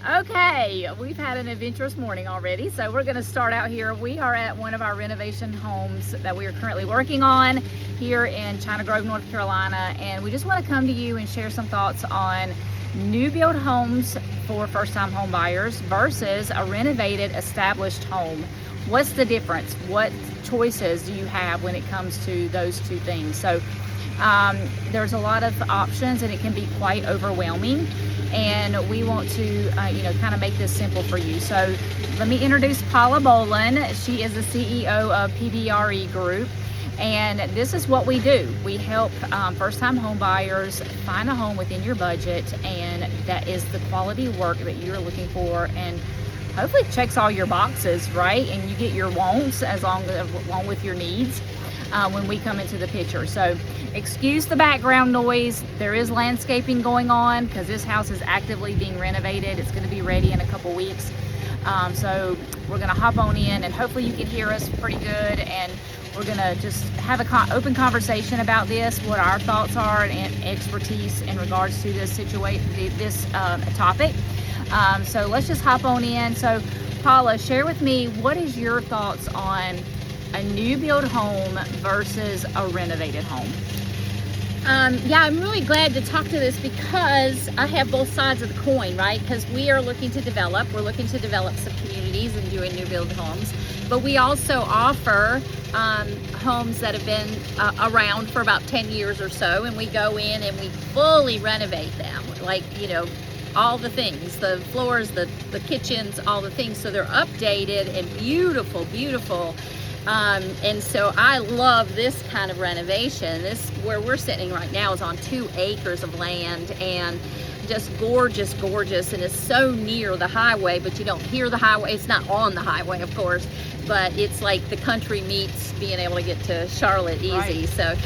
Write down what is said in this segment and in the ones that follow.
Okay, we've had an adventurous morning already, so we're going to start out here. We are at one of our renovation homes that we are currently working on here in China Grove, North Carolina, and we just want to come to you and share some thoughts on new build homes for first-time home buyers versus a renovated established home. What's the difference? What choices do you have when it comes to those two things? So there's a lot of options and it can be quite overwhelming, and we want to kind of make this simple for you. So let me introduce Paula Bolin. She is the CEO of PBRE Group, and this is what we do. We help first-time home buyers find a home within your budget, and that is the quality work that you're looking for, and hopefully checks all your boxes, right? And you get your wants along with your needs when we come into the picture. So excuse the background noise. There is landscaping going on because this house is actively being renovated. It's going to be ready in a couple weeks. So we're going to hop on in, and hopefully you can hear us pretty good, and we're going to just have an open conversation about this, what our thoughts are and expertise in regards to this topic. So let's just hop on in. So Paula, share with me, what is your thoughts on a new build home versus a renovated home? Yeah, I'm really glad to talk to this because I have both sides of the coin, right? Because we are looking to develop. We're looking to develop some communities and doing new build homes. But we also offer homes that have been around for about 10 years or so, and we go in and we fully renovate them. Like, all the things, the floors, the kitchens, all the things. So they're updated and beautiful, beautiful. And so I love this kind of renovation. This, where we're sitting right now, is on 2 acres of land, and just gorgeous, gorgeous. And it's so near the highway, but you don't hear the highway. It's not on the highway, of course, but it's like the country meets being able to get to Charlotte easy. Right. So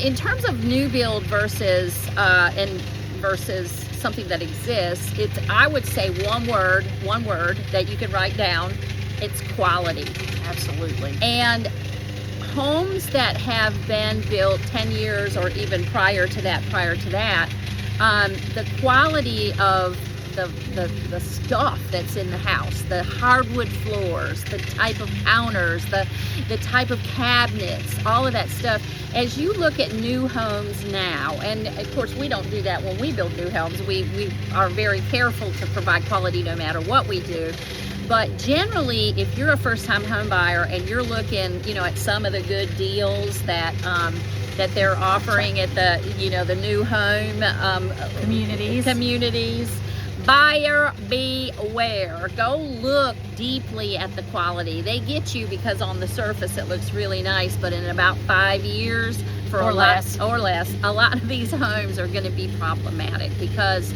in terms of new build versus something that exists, I would say one word that you can write down. It's quality. Absolutely. And homes that have been built 10 years or even prior to that, the quality of the stuff that's in the house, the hardwood floors, the type of counters, the type of cabinets, all of that stuff. As you look at new homes now, and of course we don't do that when we build new homes, we are very careful to provide quality no matter what we do. But generally, if you're a first-time home buyer and you're looking, at some of the good deals that they're offering at the new home communities, buyer beware. Go look deeply at the quality. They get you because on the surface it looks really nice, but in about 5 years or less, a lot of these homes are going to be problematic because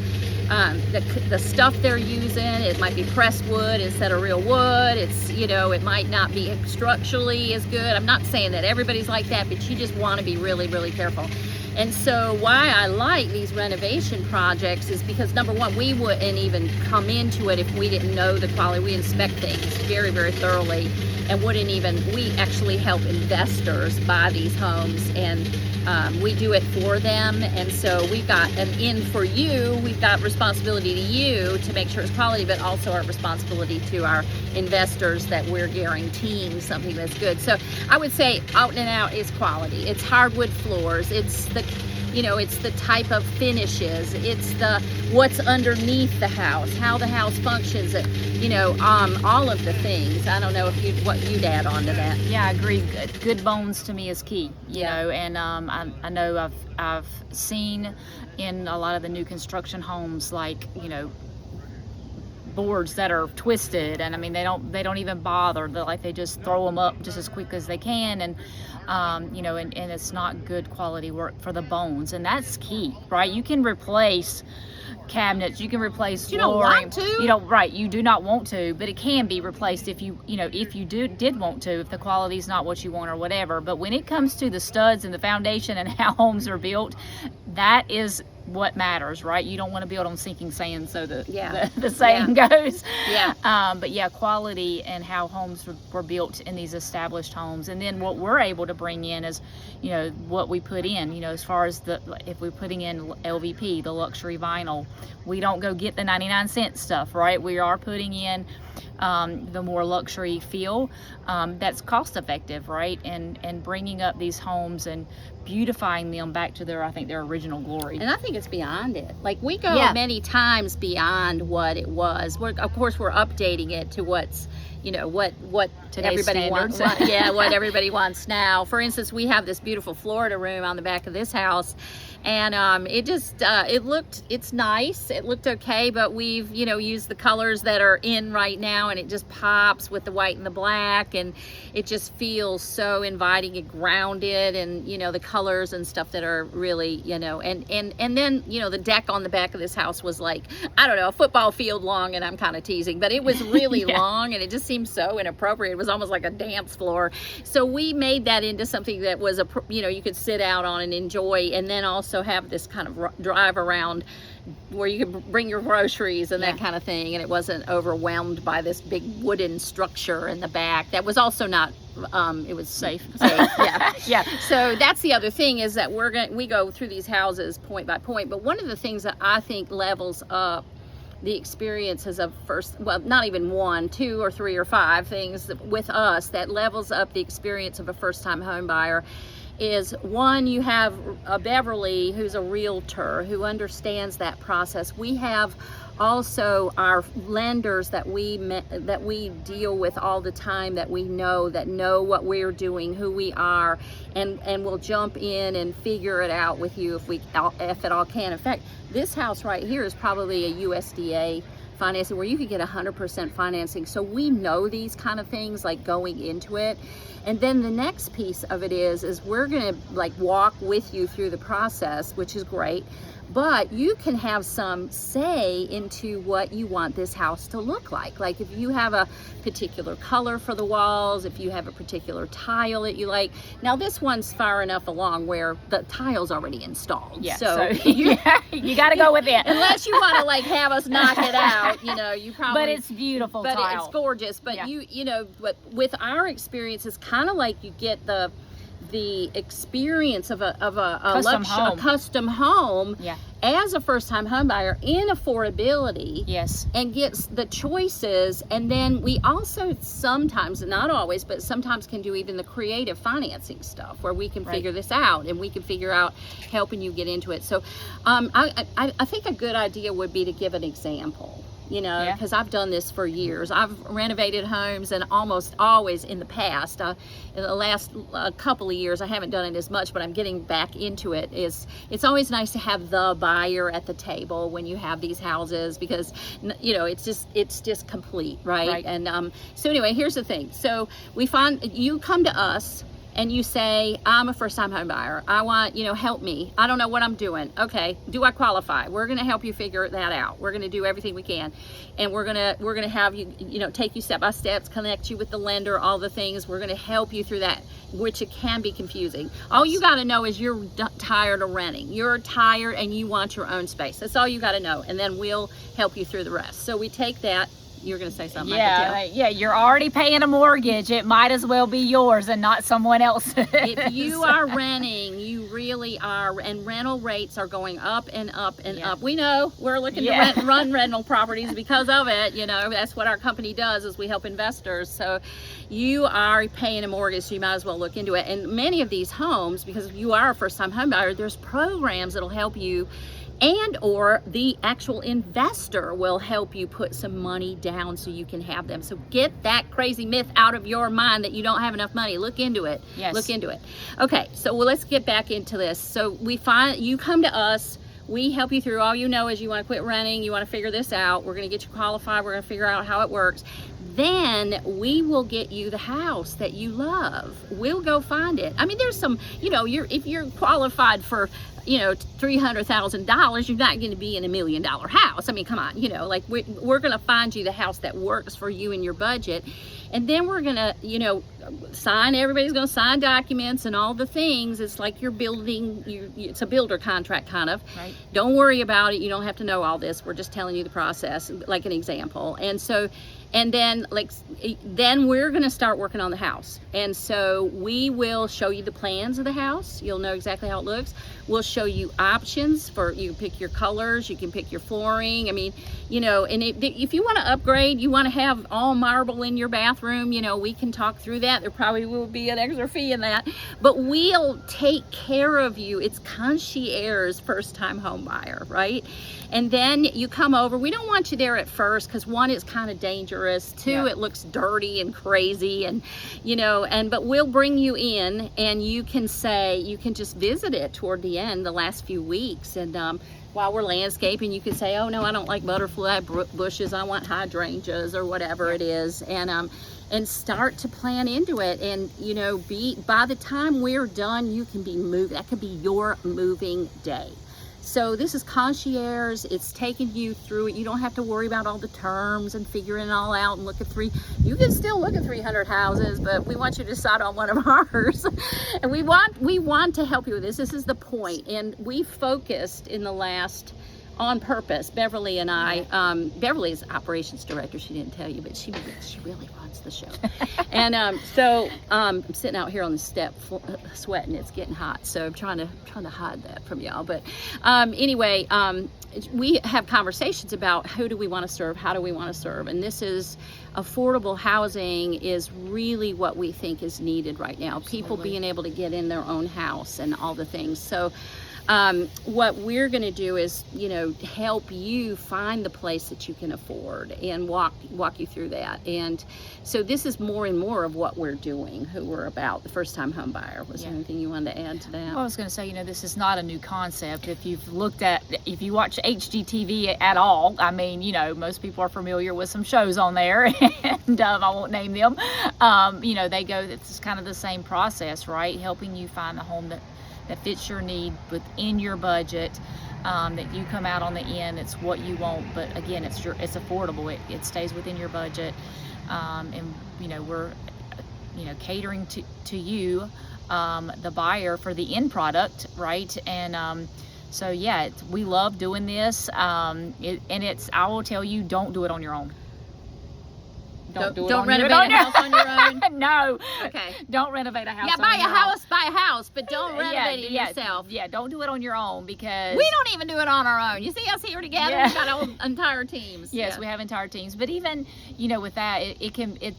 the stuff they're using, it might be pressed wood instead of real wood. It's, it might not be structurally as good. I'm not saying that everybody's like that, but you just want to be really, really careful. And so why I like these renovation projects is because, number one, we wouldn't even come into it if we didn't know the quality. We inspect things very, very thoroughly, and we actually help investors buy these homes, and we do it for them. And so we've got an in for you. We've got responsibility to you to make sure it's quality, but also our responsibility to our investors that we're guaranteeing something that's good. So I would say out and out is quality. It's hardwood floors. It's the type of finishes. It's what's underneath the house, how the house functions. All of the things. I don't know what you'd add on to that. Yeah, I agree. Good bones to me is key. And I know I've seen in a lot of the new construction homes, like boards that are twisted, and I mean they don't even bother. They just throw them up just as quick as they can, and and it's not good quality work for the bones, and that's key, right? You can replace cabinets, you can replace flooring. You don't want to. You do not want to, but it can be replaced if you did want to, if the quality's not what you want or whatever. But when it comes to the studs and the foundation and how homes are built, that is what matters, right? You don't want to build on sinking sand, so Yeah. the saying goes. Yeah. But yeah, quality and how homes were built in these established homes. And then what we're able to bring in is, you know, what we put in, you know, as far as if we're putting in LVP, the luxury vinyl, we don't go get the 99-cent stuff, right? We are putting in the more luxury feel that's cost effective, right? And bringing up these homes and beautifying them back to I think their original glory. And I think it's beyond it. Like, we go Yeah. many times beyond what it was. Of course, we're updating it to what's, you know, what Today's everybody wants. standards. Yeah, what everybody wants now. For instance, we have this beautiful Florida room on the back of this house, and it's nice. It looked okay, but we've, you know, used the colors that are in right now, and it just pops with the white and the black, and it just feels so inviting and grounded, and, you know, the colors and stuff that are really, you know, and then, you know, the deck on the back of this house was like, I don't know, a football field long, and I'm kind of teasing, but it was really Yeah. long, and it just seemed so inappropriate. It was almost like a dance floor. So we made that into something that was you know, you could sit out on and enjoy, and then also have this kind of drive around where you could bring your groceries and that Yeah. kind of thing, and it wasn't overwhelmed by this big wooden structure in the back that was also not it was Safe. yeah. Yeah. So that's the other thing, is that we go through these houses point by point, but one of the things that I think levels up the experiences of not even 1, 2, or 3, or 5 things with us that levels up the experience of a first-time home buyer is, one, you have a Beverly who's a realtor who understands that process. We have also our lenders that we deal with all the time, that we know what we're doing, who we are, and will jump in and figure it out with you if it all can. In fact, this house right here is probably a USDA financing where you could get 100% financing. So we know these kind of things, like, going into it. And then the next piece of it is we're gonna, like, walk with you through the process, which is great, but you can have some say into what you want this house to look like. Like, if you have a particular color for the walls, if you have a particular tile that you like. Now, this one's far enough along where the tile's already installed. Yeah. So Yeah, you got to go with it. unless you want to, like, have us knock it out, you know, you probably. But it's beautiful But tile. it's gorgeous. But Yeah. you know, but with our experience, it's kind of like you get the experience of a custom home Yeah. as a first-time home buyer in affordability. Yes. And gets the choices. And then we also sometimes, not always, but sometimes can do even the creative financing stuff where we can Right. figure this out, and we can figure out helping you get into it. So I think a good idea would be to give an example, you know, Yeah. because I've done this for years. I've renovated homes, and almost always in the past, in the last couple of years, I haven't done it as much, but I'm getting back into it. It's always nice to have the buyer at the table when you have these houses, because, you know, it's just complete, right? Right. And so anyway, here's the thing. So we find you come to us and you say, I'm a first-time home buyer. I want, you know, help me. I don't know what I'm doing. Okay, do I qualify? We're gonna help you figure that out. We're gonna do everything we can. And we're gonna have you, you know, take you step by steps, connect you with the lender, all the things. We're gonna help you through that, which it can be confusing. All you gotta know is you're tired of renting. You're tired and you want your own space. That's all you gotta know. And then we'll help you through the rest. So we take that. You're going to say something. Yeah, you're already paying a mortgage. It might as well be yours and not someone else's. If you are renting, you really are, and rental rates are going up and up and Yeah. up. We know, we're looking Yeah. to run rental properties because of it. You know, that's what our company does, is we help investors. So you are paying a mortgage, so you might as well look into it. And many of these homes, because you are a first-time home buyer, there's programs that'll help you, and or the actual investor will help you put some money down so you can have them. So get that crazy myth out of your mind that you don't have enough money. Look into it. Yes. Look into it. Okay, so let's get back into this. So we find you come to us. We help you through. All you know is you want to quit renting. You want to figure this out. We're going to get you qualified. We're going to figure out how it works. Then we will get you the house that you love. We'll go find it. I mean, there's some, you know, if you're qualified for $300,000, you're not going to be in $1 million house. I mean, come on, like we're going to find you the house that works for you and your budget. And then we're going to, everybody's going to sign documents and all the things. It's like you're building, it's a builder contract kind of. Right. Don't worry about it. You don't have to know all this. We're just telling you the process, like an example. And so, and then we're going to start working on the house. And so we will show you the plans of the house. You'll know exactly how it looks. We'll show you options for, you can pick your colors, you can pick your flooring. I mean, and if you want to upgrade, you want to have all marble in your bathroom, we can talk through that. There probably will be an extra fee in that, but we'll take care of you. It's concierge first time home buyer, right? And then you come over. We don't want you there at first because one, it's kind of dangerous. Two, Yeah. It looks dirty and crazy, and but we'll bring you in, and you can just visit it toward the end, the last few weeks, and while we're landscaping, you can say, oh no, I don't like butterfly bushes, I want hydrangeas or whatever it is, and start to plan into it, and by the time we're done, you can be moving. That could be your moving day. So this is concierge. It's taking you through it. You don't have to worry about all the terms and figuring it all out and you can still look at 300 houses, but we want you to decide on one of ours. And we want to help you with this. This is the point. And we focused in the last, on purpose, Beverly and I, Beverly's operations director, she didn't tell you, but she really runs the show. And so I'm sitting out here on the step sweating. It's getting hot, so I'm trying to hide that from y'all. But anyway, we have conversations about who do we want to serve, how do we want to serve, and this is affordable housing is really what we think is needed right now. Absolutely. People being able to get in their own house and all the things. So what we're going to do is, help you find the place that you can afford and walk you through that. And so this is more and more of what we're doing, who we're about, the first time home buyer. Was there anything you wanted to add to that? Well, I was going to say, this is not a new concept. If you watch HGTV at all, I mean, most people are familiar with some shows on there, and I won't name them. It's kind of the same process, right? Helping you find the home that fits your need within your budget, that you come out on the end, it's what you want, but again, it's affordable, it stays within your budget, and we're catering to you, the buyer, for the end product, right? And so yeah, we love doing this, I will tell you, don't do it on your own. Don't renovate a house on your own. No. Okay. Don't renovate a house. Yeah, buy on a house, but don't renovate it yourself. Yeah, don't do it on your own, because we don't even do it on our own. You see us here together. Yeah. We've got our entire teams. Yes, we have entire teams. But even with that,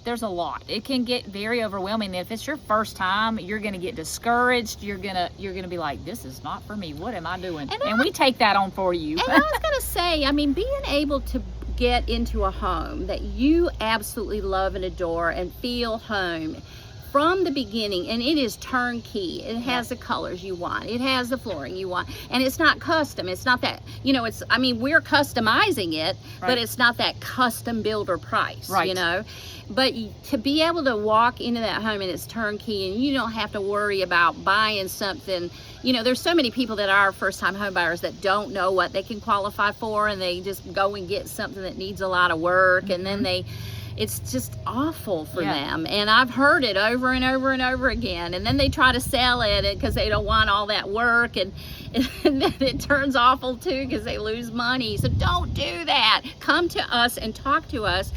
there's a lot. It can get very overwhelming. If it's your first time, you're gonna get discouraged. You're gonna be like, this is not for me. What am I doing? And we take that on for you. And I was gonna say, being able to get into a home that you absolutely love and adore and feel home from the beginning, and it is turnkey. It has the colors you want, it has the flooring you want, and it's not custom. It's not that, we're customizing it, but it's not that custom builder price, right. But to be able to walk into that home and it's turnkey, and you don't have to worry about buying something. There's so many people that are first-time home buyers that don't know what they can qualify for, and they just go and get something that needs a lot of work, and then it's just awful for them. And I've heard it over and over and over again. And then they try to sell it because they don't want all that work, and then it turns awful too because they lose money. So don't do that. Come to us and talk to us.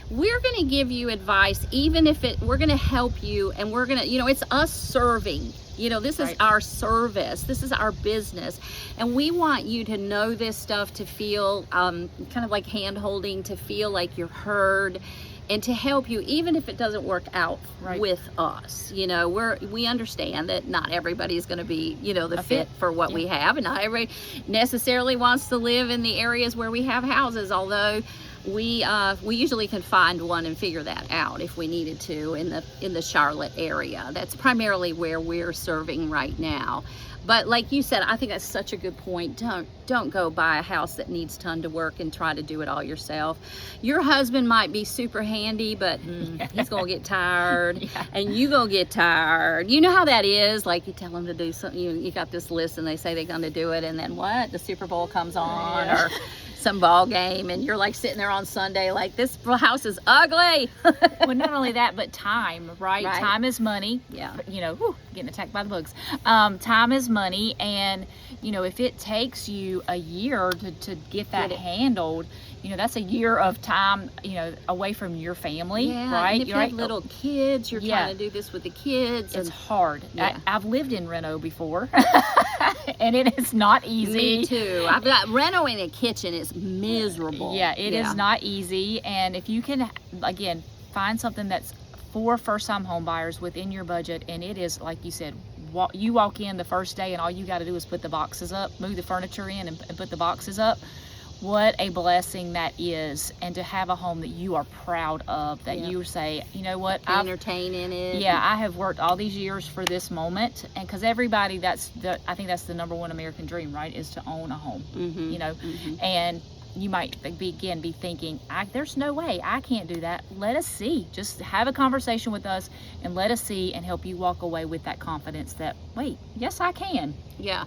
We're going to give you advice, even if we're going to help you, and we're going to, it's us serving. This is our service. This is our business. And we want you to know this stuff, to feel kind of like hand-holding, to feel like you're heard, and to help you, even if it doesn't work out with us. We understand that not everybody is going to be, the fit for what we have, and not everybody necessarily wants to live in the areas where we have houses, although we usually can find one and figure that out if we needed to in the Charlotte area. That's primarily where we're serving right now. But like you said, I think that's such a good point. Don't go buy a house that needs a ton of work and try to do it all yourself. Your husband might be super handy, but he's gonna get tired, and you gonna get tired. You know how that is. Like you tell them to do something, you got this list, and they say they're gonna do it, and then what? The Super Bowl comes on, or some ball game, and you're like sitting there on Sunday like, this house is ugly. Well, not only that, but time, right? Time is money. Yeah. You know, whew, getting attacked by the bugs. Time is money, and you know, if it takes you a year to get that handled, you know, that's a year of time, you know, away from your family, right? And if you have little kids, you're trying to do this with the kids. It's hard. I've lived in Reno before, and it is not easy. Me too. I've got Reno in a kitchen. It's miserable. Yeah, it is not easy. And if you can, again, find something that's for first-time home buyers within your budget, and it is, like you said, you walk in the first day and all you got to do is put the boxes up, move the furniture in and put the boxes up. What a blessing that is. And to have a home that you are proud of, that you say, you know what, I entertain in it. Yeah, I have worked all these years for this moment. And because everybody, I think that's the number one American dream, right, is to own a home. You know, and you might be thinking, there's no way I can't do that. Let us see. Just have a conversation with us and let us see, and help you walk away with that confidence that, wait, yes, I can. Yeah.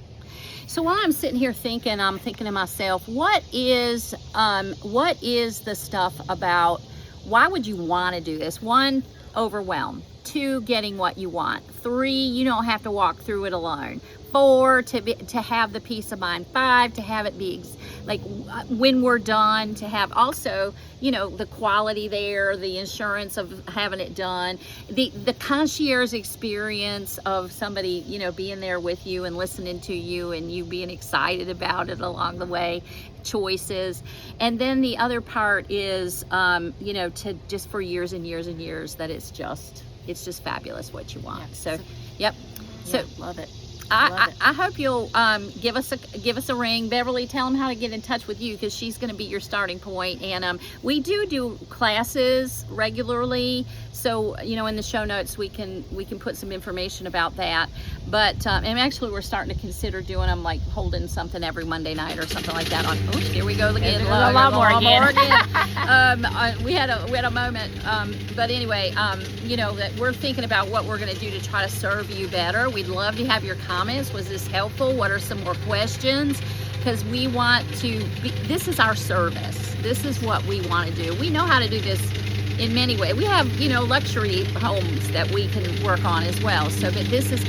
So while I'm sitting here thinking, I'm thinking to myself, what is the stuff about, why would you want to do this? 1, overwhelm. 2, getting what you want. 3, you don't have to walk through it alone. 4, to have the peace of mind. 5, to have it be like when we're done, to have also, you know, the quality there, the insurance of having it done, the concierge experience of somebody, you know, being there with you and listening to you and you being excited about it along the way, choices. And then the other part is, you know, to just for years and years and years, that it's just fabulous what you want. So, so love it. I hope you'll give us a ring. Beverly, tell them how to get in touch with you, because she's going to be your starting point. And we do classes regularly, so you know, in the show notes we can put some information about that. But and actually we're starting to consider doing them, like holding something every Monday night or something like that. Here we go again. A lot more again. We had a moment. But anyway, you know, that we're thinking about what we're going to do to try to serve you better. We'd love to have your comments. Was this helpful? What are some more questions? Because we want to this is our service. This is what we want to do. We know how to do this in many ways. We have, you know, luxury homes that we can work on as well. So, but this is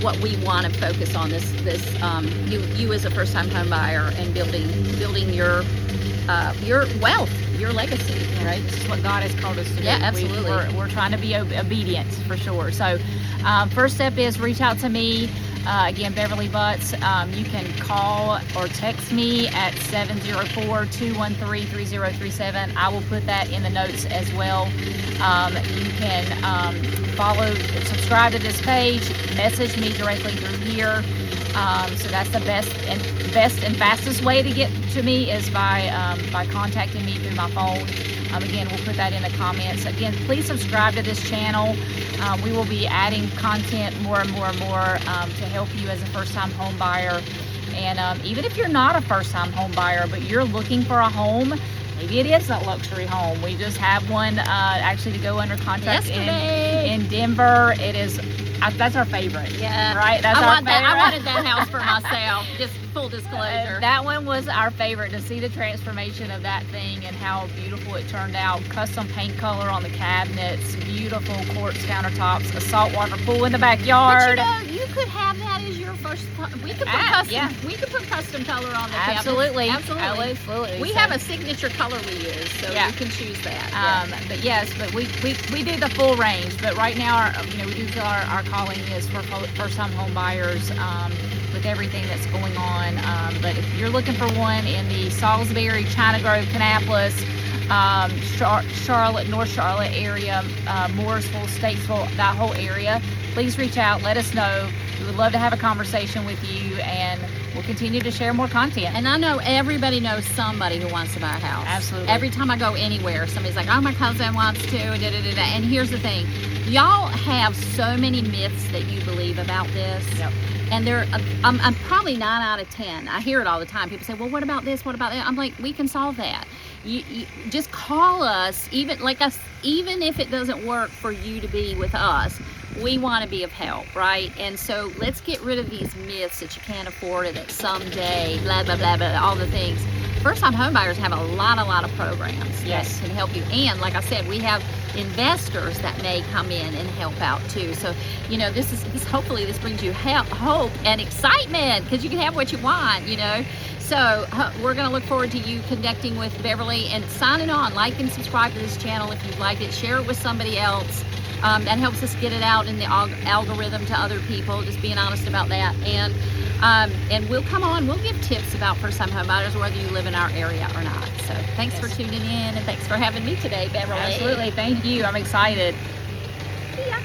what we want to focus on. You as a first-time home buyer, and building your wealth, your legacy. Right. This is what God has called us to do. Yeah, absolutely. We're trying to be obedient for sure. So, first step is reach out to me. Again, Beverly Butts. You can call or text me at 704-213-3037. I will put that in the notes as well. You can subscribe to this page, message me directly through here. So that's the best and fastest way to get to me is by contacting me through my phone. Again, we'll put that in the comments. Again, please subscribe to this channel. We will be adding content more and more to help you as a first-time home buyer. And even if you're not a first-time home buyer, but you're looking for a home, maybe it is a luxury home. We just have one actually to go under contract in Denver. It is. That's our favorite. Yeah. Right? That's I our want favorite. I wanted that house for myself. Just full disclosure. That one was our favorite, to see the transformation of that thing and how beautiful it turned out. Custom paint color on the cabinets, beautiful quartz countertops, a saltwater pool in the backyard. But you know, you could have that as your first. We could put custom color on the Absolutely. cabinets. Absolutely. We have a signature color we use, so you can choose that. But yes, but we do the full range. But right now, we do feel our calling is for first-time home buyers with everything that's going on. But if you're looking for one in the Salisbury, China Grove, Kannapolis, Charlotte, North Charlotte area, Mooresville, Statesville, that whole area, please reach out. Let us know. We would love to have a conversation with you and we'll continue to share more content. And I know everybody knows somebody who wants to buy a house. Absolutely. Every time I go anywhere, somebody's like, oh, my cousin wants to, da-da-da-da. And here's the thing. Y'all have so many myths that you believe about this. Yep. And I'm probably 9 out of 10. I hear it all the time. People say, well, what about this? What about that? I'm like, we can solve that. You just call us, even if it doesn't work for you to be with us, we want to be of help, right? And so let's get rid of these myths that you can't afford it, that someday, blah, blah, blah, blah, all the things. First-time homebuyers have a lot of programs Yes. that can help you. And like I said, we have investors that may come in and help out too. So, you know, this hopefully this brings you hope and excitement, because you can have what you want, you know. So we're going to look forward to you connecting with Beverly and signing on. Like and subscribe to this channel if you'd like it. Share it with somebody else. That helps us get it out in the algorithm to other people, just being honest about that. And we'll come on, we'll give tips about first-time homebuyers, whether you live in our area or not. So thanks for tuning in, and thanks for having me today, Beverly. Absolutely. Thank you. I'm excited. See ya.